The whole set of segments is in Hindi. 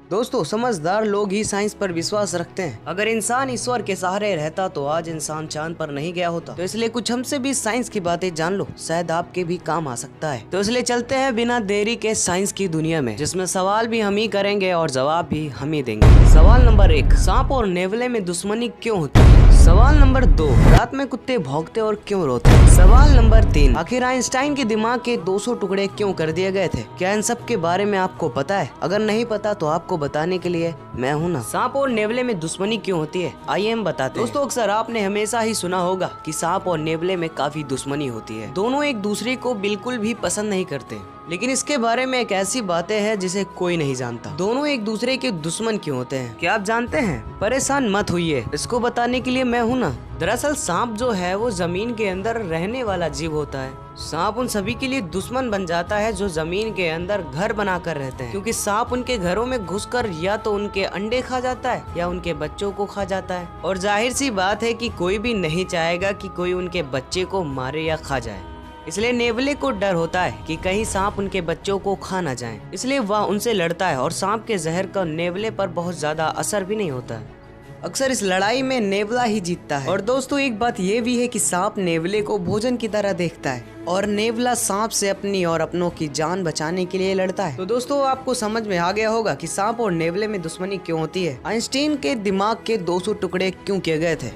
दोस्तों, समझदार लोग ही साइंस पर विश्वास रखते हैं। अगर इंसान ईश्वर के सहारे रहता तो आज इंसान चांद पर नहीं गया होता। तो इसलिए कुछ हमसे भी साइंस की बातें जान लो, शायद आपके भी काम आ सकता है। तो इसलिए चलते हैं बिना देरी के साइंस की दुनिया में, जिसमें सवाल भी हम ही करेंगे और जवाब भी हम ही देंगे। सवाल नंबर 1, सांप और नेवले में दुश्मनी क्यों होती है? सवाल नंबर 2, रात में कुत्ते भौंकते और क्यों रोते हैं? सवाल नंबर 3, आखिर आइंस्टाइन के दिमाग के 200 टुकड़े क्यों कर दिए गए थे? क्या इन सब के बारे में आपको पता है? अगर नहीं पता तो आपको बताने के लिए मैं हूं ना। सांप और नेवले में दुश्मनी क्यों होती है, आइए हम बताते हैं। दोस्तों, अक्सर आपने हमेशा ही सुना होगा कि सांप और नेवले में काफी दुश्मनी होती है। दोनों एक दूसरे को बिल्कुल भी पसंद नहीं करते, लेकिन इसके बारे में एक ऐसी बातें हैं जिसे कोई नहीं जानता। दोनों एक दूसरे के दुश्मन क्यों होते हैं, क्या आप जानते हैं? परेशान मत होइए, इसको बताने के लिए मैं हूं ना। दरअसल सांप जो है वो जमीन के अंदर रहने वाला जीव होता है। सांप उन सभी के लिए दुश्मन बन जाता है जो जमीन के अंदर घर बनाकर रहते हैं, क्योंकि सांप उनके घरों में घुसकर या तो उनके अंडे खा जाता है या उनके बच्चों को खा जाता है। और जाहिर सी बात है कि कोई भी नहीं चाहेगा कि कोई उनके बच्चे को मारे या खा जाए। इसलिए नेवले को डर होता है कि कहीं सांप उनके बच्चों को खा ना जाए, इसलिए वह उनसे लड़ता है। और सांप के जहर का नेवले पर बहुत ज्यादा असर भी नहीं होता है। अक्सर इस लड़ाई में नेवला ही जीतता है। और दोस्तों, एक बात ये भी है कि सांप नेवले को भोजन की तरह देखता है और नेवला सांप से अपनी और अपनों की जान बचाने के लिए लड़ता है। तो दोस्तों, आपको समझ में आ गया होगा कि सांप और नेवले में दुश्मनी क्यों होती है। आइंस्टीन के दिमाग के 200 टुकड़े क्यों किए गए थे?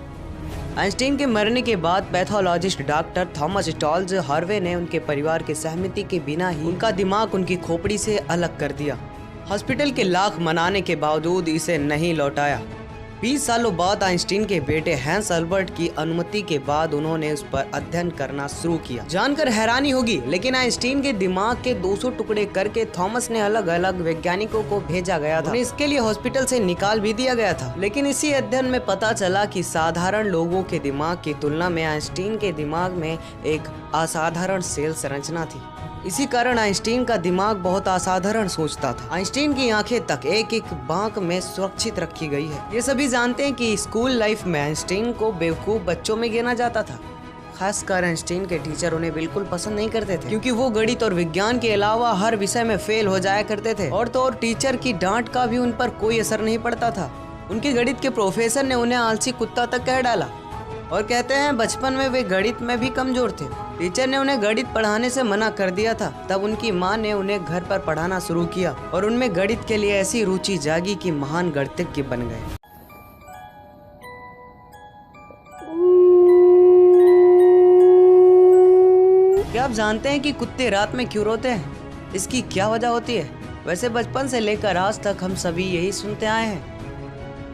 आइंस्टीन के मरने के बाद पैथोलॉजिस्ट डॉक्टर थॉमस स्टॉल्ज हार्वे ने उनके परिवार के सहमति के बिना ही उनका दिमाग उनकी खोपड़ी से अलग कर दिया। हॉस्पिटल के लाख मनाने के बावजूद इसे नहीं लौटाया। 20 सालों बाद आइंस्टीन के बेटे हैंस अल्बर्ट की अनुमति के बाद उन्होंने उस पर अध्ययन करना शुरू किया। जानकर हैरानी होगी, लेकिन आइंस्टीन के दिमाग के 200 टुकड़े करके थॉमस ने अलग अलग वैज्ञानिकों को भेजा गया था। इसके लिए हॉस्पिटल से निकाल भी दिया गया था। लेकिन इसी अध्ययन में पता चला कि साधारण लोगों के दिमाग की तुलना में आइंस्टीन के दिमाग में एक असाधारण सेल संरचना थी। इसी कारण आइंस्टीन का दिमाग बहुत असाधारण सोचता था। आइंस्टीन की आंखें तक एक एक बांक में सुरक्षित रखी गई है। ये सभी जानते हैं कि स्कूल लाइफ में आइंस्टीन को बेवकूफ बच्चों में गिना जाता था। खासकर आइंस्टीन के टीचर उन्हें बिल्कुल पसंद नहीं करते थे, क्योंकि वो गणित और विज्ञान के अलावा हर विषय में फेल हो जाया करते थे। और तो और टीचर की डांट का भी उन पर कोई असर नहीं पड़ता था। उनके गणित के प्रोफेसर ने उन्हें आलसी कुत्ता तक कह डाला और कहते हैं बचपन में वे गणित में भी कमजोर थे। टीचर ने उन्हें गणित पढ़ाने से मना कर दिया था। तब उनकी मां ने उन्हें घर पर पढ़ाना शुरू किया और उनमें गणित के लिए ऐसी रुचि जागी कि महान गणितज्ञ बन गए। क्या आप जानते हैं कि कुत्ते रात में क्यों रोते हैं? इसकी क्या वजह होती है? वैसे बचपन से लेकर आज तक हम सभी यही सुनते आए हैं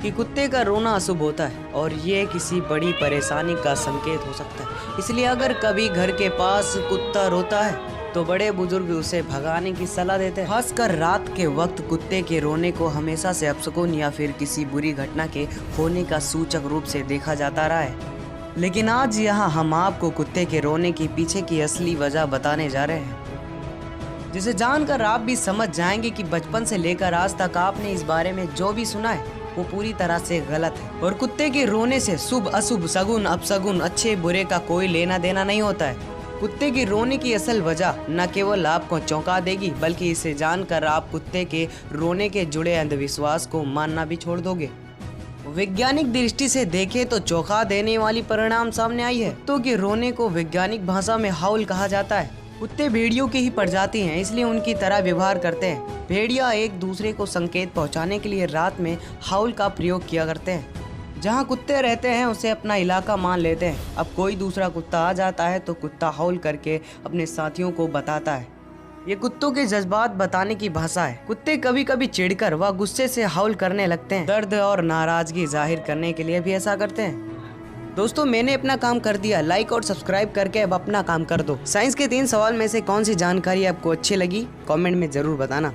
कि कुत्ते का रोना अशुभ होता है और ये किसी बड़ी परेशानी का संकेत हो सकता है। इसलिए अगर कभी घर के पास कुत्ता रोता है तो बड़े बुजुर्ग उसे भगाने की सलाह देते हैं। खासकर रात के वक्त कुत्ते के रोने को हमेशा से अपशकुन या फिर किसी बुरी घटना के होने का सूचक रूप से देखा जाता रहा है। लेकिन आज यहाँ हम आपको कुत्ते के रोने के पीछे की असली वजह बताने जा रहे हैं, जिसे जानकर आप भी समझ जाएंगे कि बचपन से लेकर आज तक आपने इस बारे में जो भी सुना है वो पूरी तरह से गलत है। और कुत्ते के रोने से शुभ अशुभ, सगुन अपशगुन, अच्छे बुरे का कोई लेना देना नहीं होता है। कुत्ते की रोने की असल वजह न केवल आपको चौंका देगी, बल्कि इसे जानकर आप कुत्ते के रोने के जुड़े अंधविश्वास को मानना भी छोड़ दोगे। वैज्ञानिक दृष्टि से देखें तो चौंका देने वाली परिणाम सामने आई है। कुत्तों के रोने को वैज्ञानिक भाषा में हाउल कहा जाता है। कुत्ते भेड़ियों की ही प्रजाति हैं, इसलिए उनकी तरह व्यवहार करते हैं। भेड़िया एक दूसरे को संकेत पहुंचाने के लिए रात में हाउल का प्रयोग किया करते हैं। जहां कुत्ते रहते हैं उसे अपना इलाका मान लेते हैं। अब कोई दूसरा कुत्ता आ जाता है तो कुत्ता हाउल करके अपने साथियों को बताता है। ये कुत्तों के जज्बात बताने की भाषा है। कुत्ते कभी कभी चिढ़कर व गुस्से से हाउल करने लगते हैं। दर्द और नाराजगी जाहिर करने के लिए भी ऐसा करते हैं। दोस्तों, मैंने अपना काम कर दिया। लाइक और सब्सक्राइब करके अब अपना काम कर दो। साइंस के 3 सवाल में से कौन सी जानकारी आपको अच्छी लगी, कमेंट में जरूर बताना।